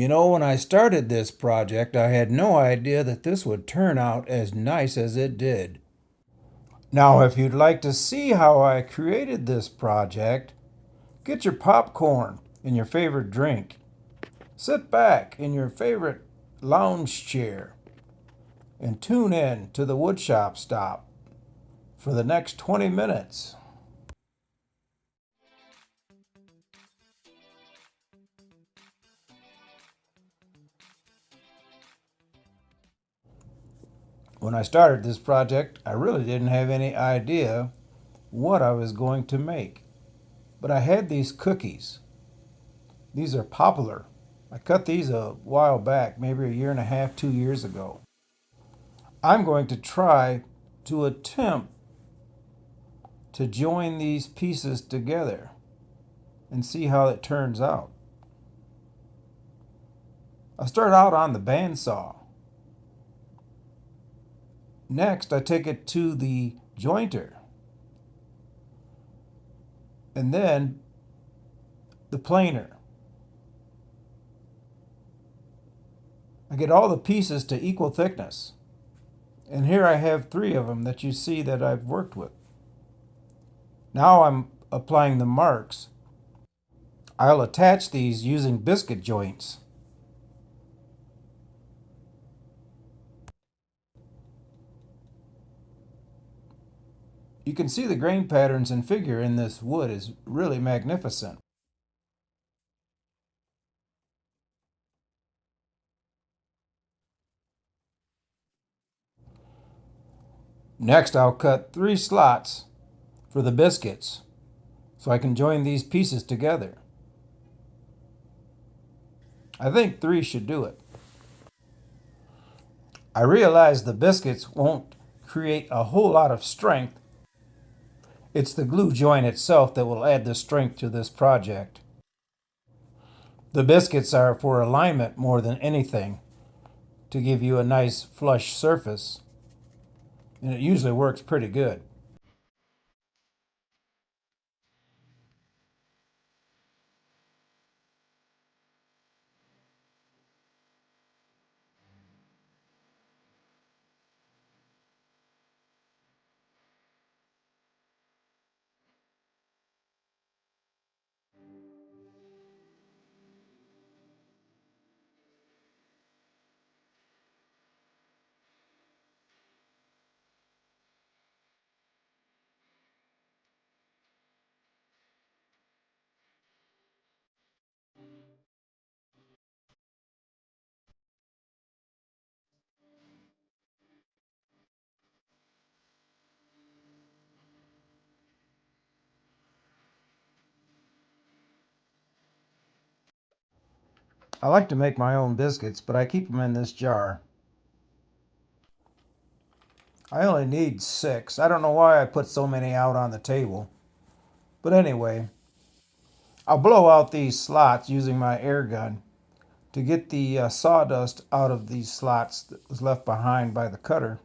When I started this project, I had no idea that this would turn out as nice as it did. Now, if you'd like to see how I created this project, get your popcorn and your favorite drink. Sit back in your favorite lounge chair and tune in to the woodshop stop for the next 20 minutes. When I started this project, I really didn't have any idea what I was going to make. But I had these cookies. These are poplar. I cut these a while back, maybe a year and a half, 2 years ago. I'm going to try to attempt to join these pieces together and see how it turns out. I'll start out on the bandsaw. Next, I take it to the jointer. And then the planer. I get all the pieces to equal thickness. And here I have 3 of them that you see that I've worked with. Now I'm applying the marks. I'll attach these using biscuit joints. You can see the grain patterns and figure in this wood is really magnificent. Next, I'll cut 3 slots for the biscuits so I can join these pieces together. I think 3 should do it. I realize the biscuits won't create a whole lot of strength. It's the glue joint itself that will add the strength to this project. The biscuits are for alignment more than anything, to give you a nice flush surface, and it usually works pretty good. I like to make my own biscuits, but I keep them in this jar. I only need 6. I don't know why I put so many out on the table. But anyway, I'll blow out these slots using my air gun to get the sawdust out of these slots that was left behind by the cutter.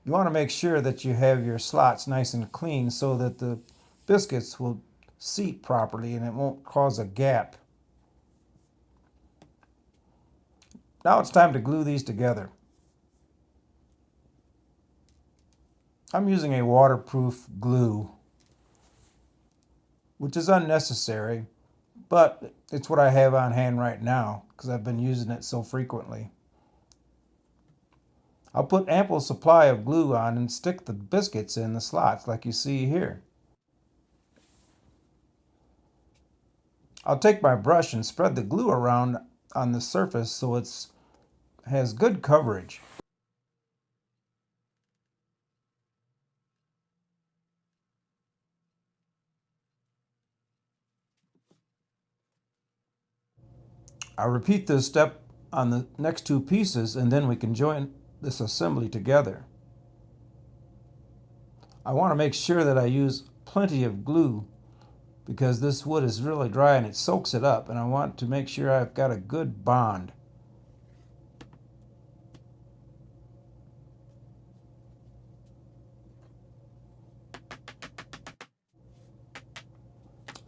You want to make sure that you have your slots nice and clean so that the biscuits will seat properly and it won't cause a gap. Now it's time to glue these together. I'm using a waterproof glue, which is unnecessary, but it's what I have on hand right now because I've been using it so frequently. I'll put ample supply of glue on and stick the biscuits in the slots like you see here. I'll take my brush and spread the glue around on the surface so it has good coverage. I'll repeat this step on the next 2 pieces and then we can join this assembly together. I want to make sure that I use plenty of glue because this wood is really dry and it soaks it up, and I want to make sure I've got a good bond.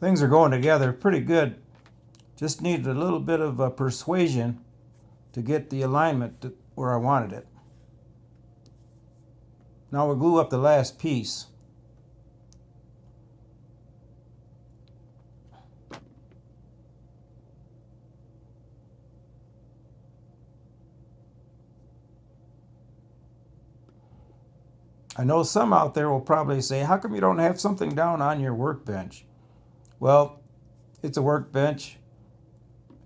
Things are going together pretty good Just needed a little bit of persuasion to get the alignment where I wanted it. Now we'll glue up the last piece. I know some out there will probably say, how come you don't have something down on your workbench? Well, it's a workbench,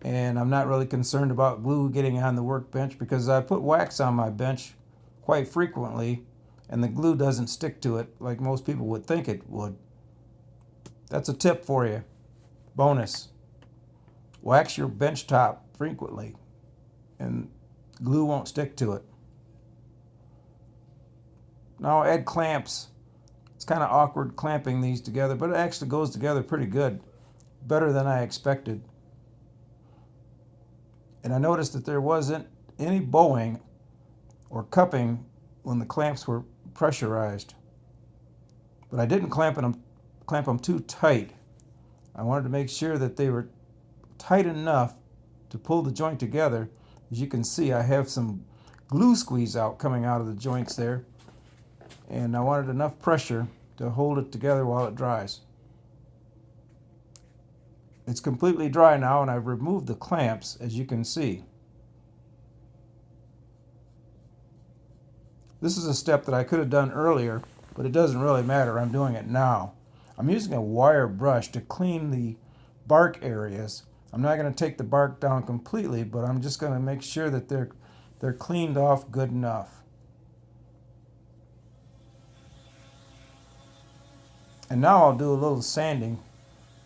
and I'm not really concerned about glue getting on the workbench because I put wax on my bench quite frequently, and the glue doesn't stick to it like most people would think it would. That's a tip for you. Bonus. Wax your bench top frequently, and glue won't stick to it. Now I'll add clamps. It's kind of awkward clamping these together, but it actually goes together pretty good. Better than I expected. And I noticed that there wasn't any bowing or cupping when the clamps were pressurized. But I didn't clamp them too tight. I wanted to make sure that they were tight enough to pull the joint together. As you can see, I have some glue squeeze out coming out of the joints there. And I wanted enough pressure to hold it together while it dries. It's completely dry now, and I've removed the clamps, as you can see. This is a step that I could have done earlier, but it doesn't really matter. I'm doing it now. I'm using a wire brush to clean the bark areas. I'm not going to take the bark down completely, but I'm just going to make sure that they're cleaned off good enough. And now I'll do a little sanding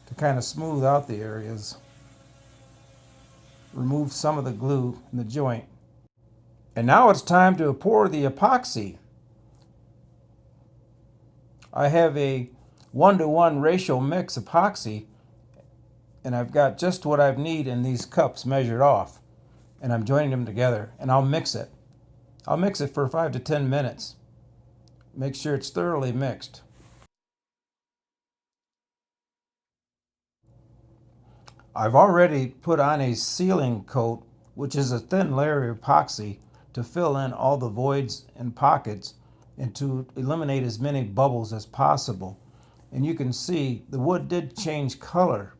to kind of smooth out the areas. Remove some of the glue in the joint. And now it's time to pour the epoxy. I have a 1-to-1 ratio mix epoxy, and I've got just what I need in these cups measured off. And I'm joining them together, and I'll mix it. I'll mix it for 5 to 10 minutes. Make sure it's thoroughly mixed. I've already put on a sealing coat, which is a thin layer of epoxy to fill in all the voids and pockets and to eliminate as many bubbles as possible. And you can see the wood did change color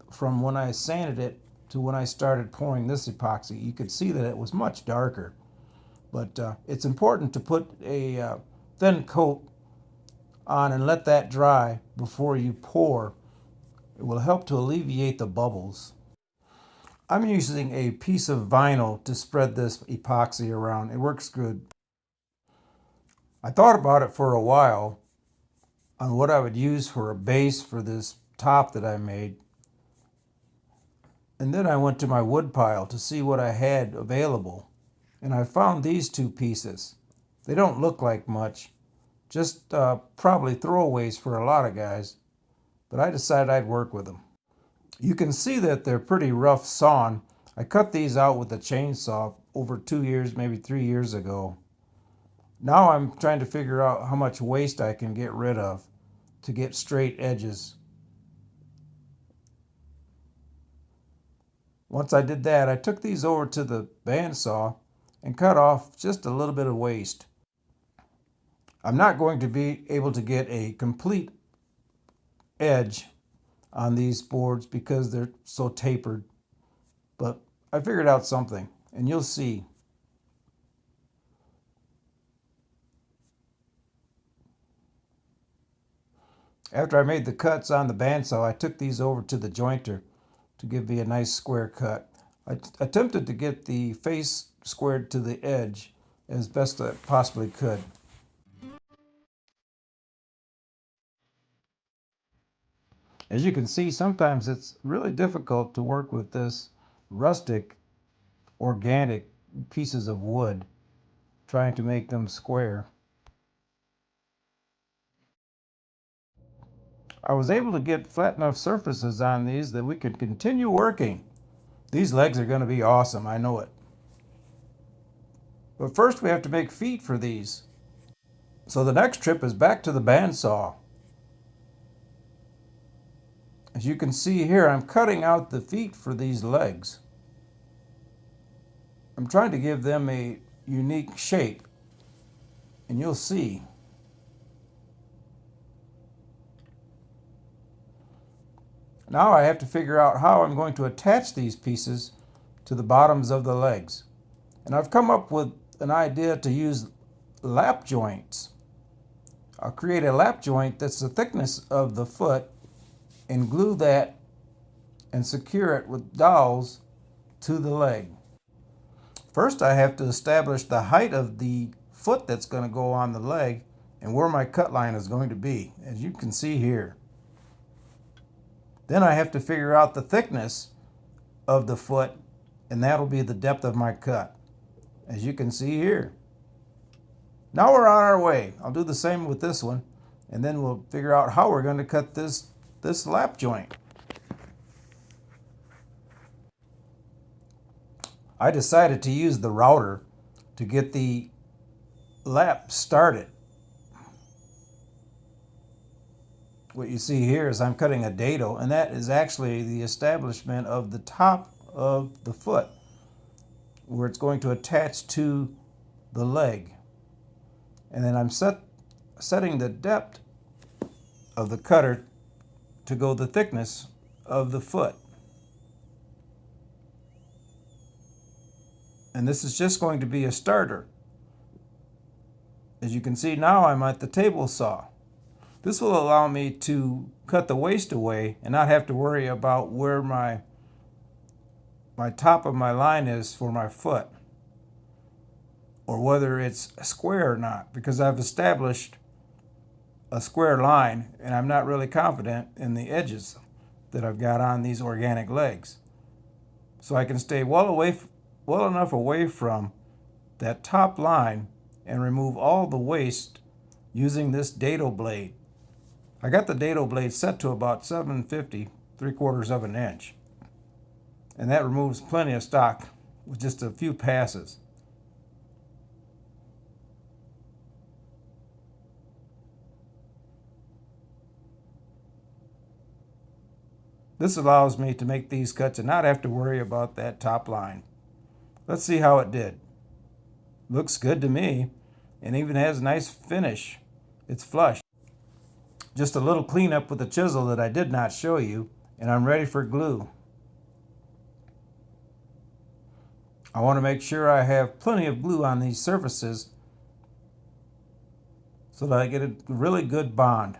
from when I sanded it to when I started pouring this epoxy. You could see that it was much darker. But it's important to put a thin coat on and let that dry before you pour. It will help to alleviate the bubbles. I'm using a piece of vinyl to spread this epoxy around. It works good. I thought about it for a while on what I would use for a base for this top that I made. And then I went to my wood pile to see what I had available. And I found these two pieces. They don't look like much, just probably throwaways for a lot of guys. But I decided I'd work with them. You can see that they're pretty rough sawn. I cut these out with a chainsaw over 2 years, maybe 3 years ago. Now I'm trying to figure out how much waste I can get rid of to get straight edges. Once I did that, I took these over to the bandsaw and cut off just a little bit of waste. I'm not going to be able to get a complete edge on these boards because they're so tapered, but I figured out something, and you'll see. After I made the cuts on the bandsaw, I took these over to the jointer to give me a nice square cut. I attempted to get the face squared to the edge as best I possibly could. As you can see, sometimes it's really difficult to work with this rustic, organic pieces of wood, trying to make them square. I was able to get flat enough surfaces on these that we could continue working. These legs are going to be awesome, I know it. But first we have to make feet for these. So the next trip is back to the bandsaw. As you can see here, I'm cutting out the feet for these legs. I'm trying to give them a unique shape, and you'll see. Now I have to figure out how I'm going to attach these pieces to the bottoms of the legs. And I've come up with an idea to use lap joints. I'll create a lap joint that's the thickness of the foot and glue that and secure it with dowels to the leg. First, I have to establish the height of the foot that's going to go on the leg and where my cut line is going to be, as you can see here. Then I have to figure out the thickness of the foot, and that'll be the depth of my cut, as you can see here. Now we're on our way. I'll do the same with this one, and then we'll figure out how we're going to cut this lap joint. I decided to use the router to get the lap started. What you see here is I'm cutting a dado, and that is actually the establishment of the top of the foot where it's going to attach to the leg. And then I'm setting the depth of the cutter to go the thickness of the foot. And this is just going to be a starter. As you can see now, I'm at the table saw. This will allow me to cut the waste away and not have to worry about where my top of my line is for my foot, or whether it's square or not, because I've established a square line and I'm not really confident in the edges that I've got on these organic legs. So I can stay well enough away from that top line and remove all the waste using this dado blade. I got the dado blade set to about 750, 3/4 of an inch. And that removes plenty of stock with just a few passes. This allows me to make these cuts and not have to worry about that top line. Let's see how it did. Looks good to me, and even has a nice finish. It's flush. Just a little cleanup with the chisel that I did not show you, and I'm ready for glue. I want to make sure I have plenty of glue on these surfaces so that I get a really good bond.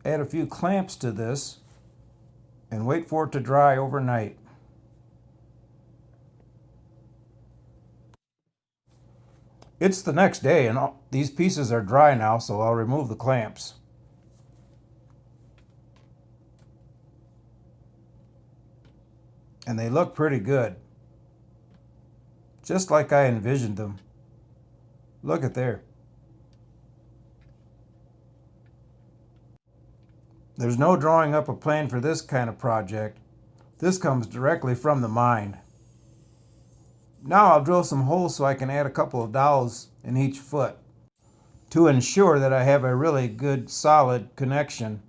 Add a few clamps to this and wait for it to dry overnight. It's the next day and these pieces are dry now, so I'll remove the clamps. And they look pretty good, just like I envisioned them. Look at there. There's no drawing up a plan for this kind of project. This comes directly from the mind. Now I'll drill some holes so I can add a couple of dowels in each foot to ensure that I have a really good solid connection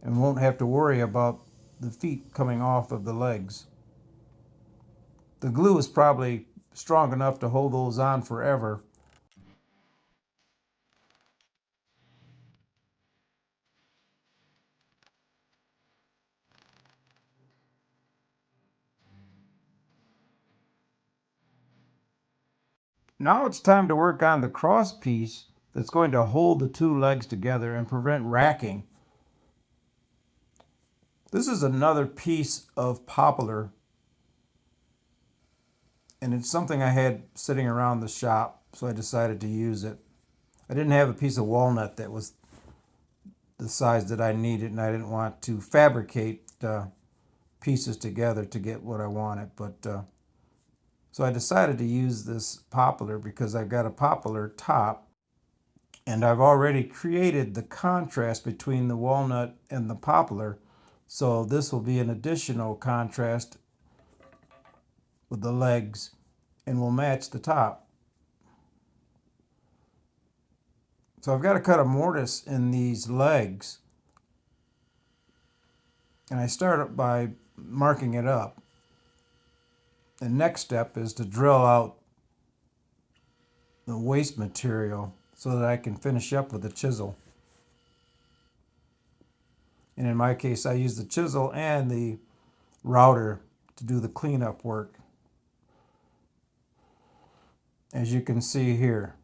and won't have to worry about the feet coming off of the legs. The glue is probably strong enough to hold those on forever. Now it's time to work on the cross piece that's going to hold the two legs together and prevent racking. This is another piece of poplar, and it's something I had sitting around the shop, so I decided to use it. I didn't have a piece of walnut that was the size that I needed, and I didn't want to fabricate pieces together to get what I wanted, but so I decided to use this poplar because I've got a poplar top and I've already created the contrast between the walnut and the poplar. So this will be an additional contrast with the legs and will match the top. So I've got to cut a mortise in these legs, and I start by marking it up. The next step is to drill out the waste material so that I can finish up with the chisel. And in my case, I use the chisel and the router to do the cleanup work, as you can see here.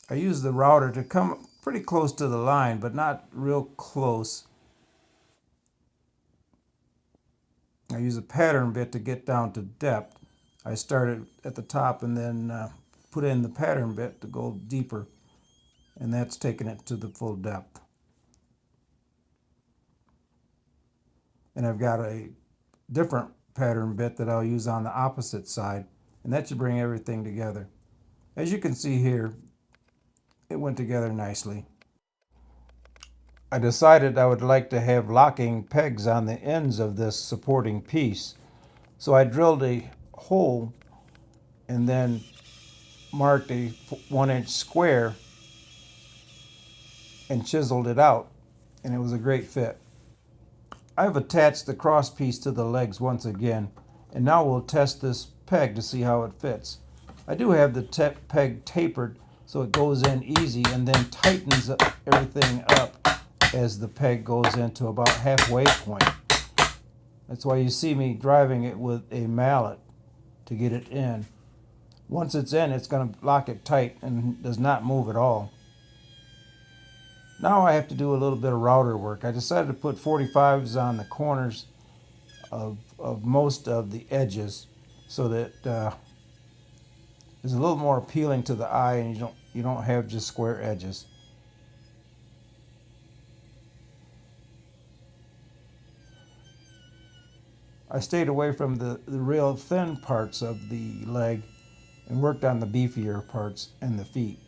I use the router to come pretty close to the line, but not real close. I use a pattern bit to get down to depth. I started at the top and then put in the pattern bit to go deeper, and that's taking it to the full depth. And I've got a different pattern bit that I'll use on the opposite side, and that should bring everything together. As you can see here, it went together nicely. I decided I would like to have locking pegs on the ends of this supporting piece. So I drilled a hole and then marked a 1-inch square and chiseled it out, and it was a great fit. I've attached the cross piece to the legs once again, and now we'll test this peg to see how it fits. I do have the peg tapered so it goes in easy and then tightens everything up as the peg goes into about halfway point. That's why you see me driving it with a mallet to get it in. Once it's in, it's going to lock it tight and does not move at all. Now I have to do a little bit of router work. I decided to put 45s on the corners of most of the edges so that it's a little more appealing to the eye, and you don't have just square edges. I stayed away from the real thin parts of the leg and worked on the beefier parts and the feet.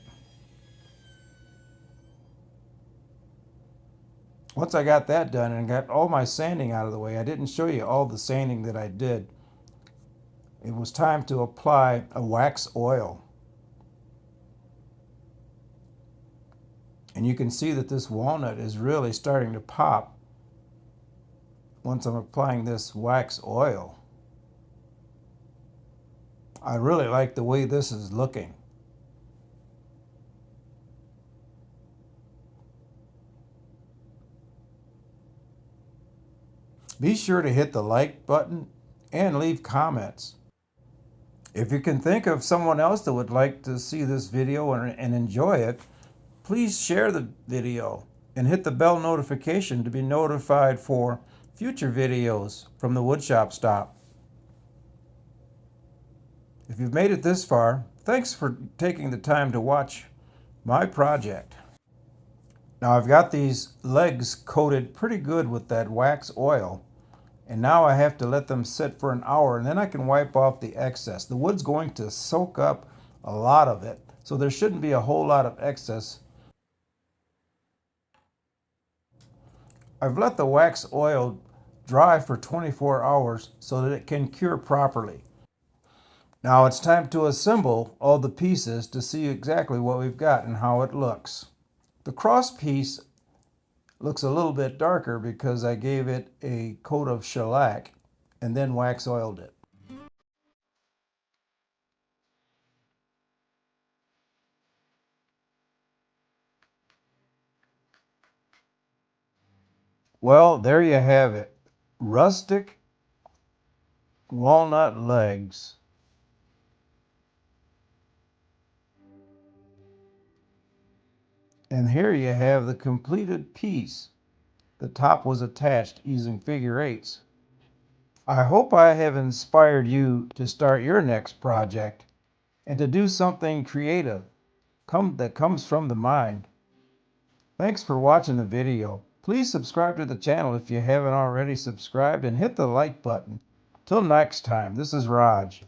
Once I got that done and got all my sanding out of the way, I didn't show you all the sanding that I did. It was time to apply a wax oil. And you can see that this walnut is really starting to pop once I'm applying this wax oil. I really like the way this is looking. Be sure to hit the like button and leave comments. If you can think of someone else that would like to see this video and enjoy it, please share the video and hit the bell notification to be notified for future videos from the woodshop stop. If you've made it this far, thanks for taking the time to watch my project. Now I've got these legs coated pretty good with that wax oil, and now I have to let them sit for an hour, and then I can wipe off the excess. The wood's going to soak up a lot of it, so there shouldn't be a whole lot of excess. I've let the wax oil dry for 24 hours so that it can cure properly. Now it's time to assemble all the pieces to see exactly what we've got and how it looks. The cross piece looks a little bit darker because I gave it a coat of shellac and then wax oiled it. Well, there you have it. Rustic walnut legs. And here you have the completed piece. The top was attached using figure eights. I hope I have inspired you to start your next project and to do something creative that comes from the mind. Thanks for watching the video. Please subscribe to the channel if you haven't already subscribed and hit the like button. Till next time, this is Raj.